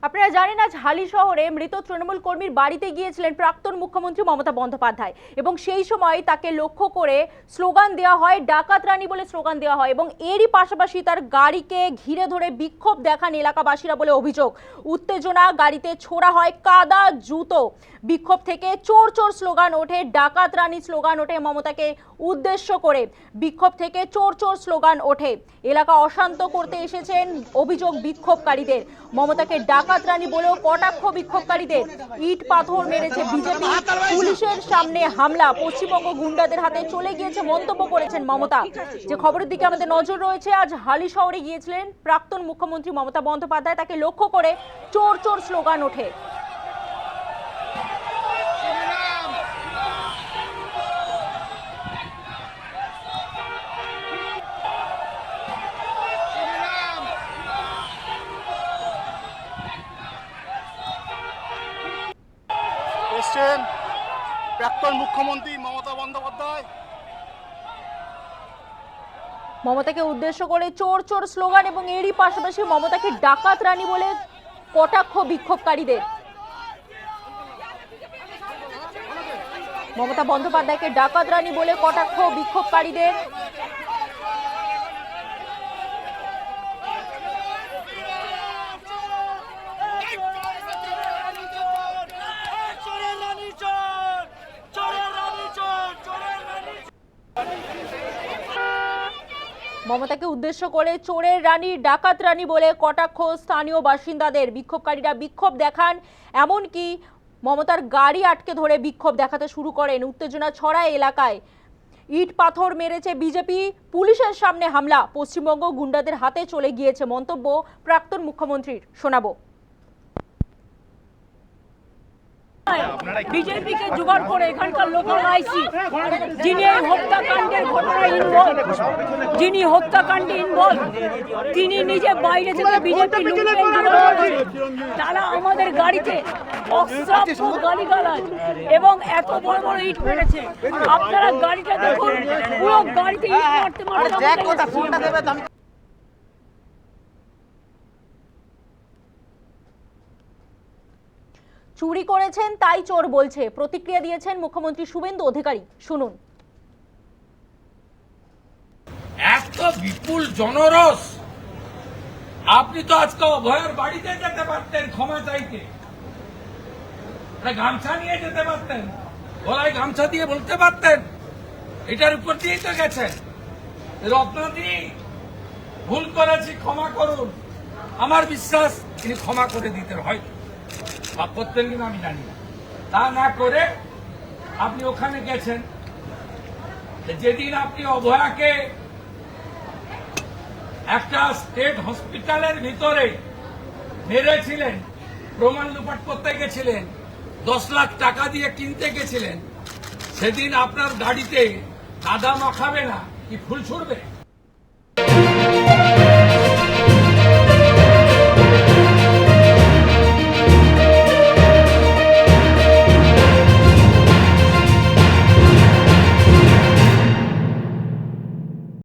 আপনারা জানেন আজ হালি শহরে মৃত তৃণমূল কর্মীর বাড়িতে গিয়েছিলেন প্রাক্তন মুখ্যমন্ত্রী মমতা বন্দ্যোপাধ্যায় এবং সেই সময় তাকে লক্ষ্য করে স্লোগান দেওয়া হয়, ডাকাত রানী বলে স্লোগান দেওয়া হয় এবং এরই পাশাপাশি তার গাড়িকে ঘিরে ধরে বিক্ষোভ দেখান এলাকাবাসীরা বলে অভিযোগ। উত্তেজনা, গাড়িতে ছোড়া হয় কাদা, জুতো। বিক্ষোভ থেকে চোর চোর স্লোগান ওঠে, ডাকাত রানী স্লোগান ওঠে মমতাকে উদ্দেশ্য করে। বিক্ষোভ থেকে চোর চোর স্লোগান ওঠে। এলাকা অশান্ত করতে এসেছেন অভিযোগ বিক্ষোভকারীদের। মমতাকে ডাকাত রানী বলেও কটাক্ষ বিক্ষোভকারীদের। ইট পাথর মেরেছে বিজেপি, পুলিশের সামনে হামলা, পশ্চিমবঙ্গ গুন্ডাদের হাতে চলে গিয়েছে মন্তব্য করেছেন মমতা। যে খবরের দিকে আমাদের নজর রয়েছে, আজ হালি শহরে গিয়েছিলেন প্রাক্তন মুখ্যমন্ত্রী মমতা বন্দ্যোপাধ্যায়, তাকে লক্ষ্য করে চোর চোর স্লোগান ওঠে। এসছেন প্রাক্তন মুখ্যমন্ত্রী মমতা বন্দ্যোপাধ্যায়। মমতাকে উদ্দেশ্য করে চোর চোর স্লোগান এবং এরই পাশাপাশি মমতাকে ডাকাত রানী বলে কটাক্ষ বিক্ষোভকারীদের। মমতা বন্দ্যোপাধ্যায়কে ডাকাত রানী বলে কটাক্ষ বিক্ষোভকারীদের। মমতাকে উদ্দেশ্য করে চোরের রানী, ডাকাত রানী বলে কটাক্ষ স্থানীয় বাসিন্দাদের। বিক্ষোভকারীরা বিক্ষোভ দেখান, এমনকি মমতার গাড়ি আটকে ধরে বিক্ষোভ দেখাতে শুরু করেন। উত্তেজনা ছড়ায় এলাকায়। ইট পাথর মেরেছে বিজেপি, পুলিশের সামনে হামলা, পশ্চিমবঙ্গ গুন্ডাদের হাতে চলে গিয়েছে মন্তব্য প্রাক্তন মুখ্যমন্ত্রীর। শোনাবো। বিজেপিকে জোগাড় করে এখানকার লোকাল আইসি যিনি এই হত্যাকাণ্ডের ঘটনায় ইনভলভ, যিনি হত্যাকাণ্ডে ইনভলভ, তিনি নিজে বাইরে থেকে বিজেপি তারা আমাদের গাড়িতে অস্ত্রাস্ত্র গালিগালাজ এবং এত বড় বড় ইট মেরেছে। আপনারা গাড়িটা দেখুন, পুরো গাড়িতে ইট মারতে মারতে। চুরি করেছেন তাই চোর বলছে, প্রতিক্রিয়া দিয়েছেন মুখ্যমন্ত্রী শুভেন্দু অধিকারী। শুনুন। এত বিপুল জনরস, আপনি তো আজকে অভয়ের বাড়িতে যেতে পারতেন ক্ষমা চাইতে, গামছা নিয়ে যেতে পারতেন, গলায় গামছা দিয়ে বলতে পারতেন এটার উপর দিয়েই তো গেছেন রত্নাদি ভুল করেছি ক্ষমা করুন। আমার বিশ্বাস তিনি ক্ষমা করে দিতেন, হয়তো বা করতেন কিনা আমি জানি না। তা না করে আপনি ওখানে গেছেন। যেদিন আপনি অভয়াকে একটা স্টেট হসপিটালের ভিতরে মেরেছিলেন, প্রমাণ লুপাট করতে গেছিলেন, 10 লাখ টাকা দিয়ে কিনতে গেছিলেন, সেদিন আপনার গাড়িতে কাদা মাখাবে না কি ফুল ছুড়বে?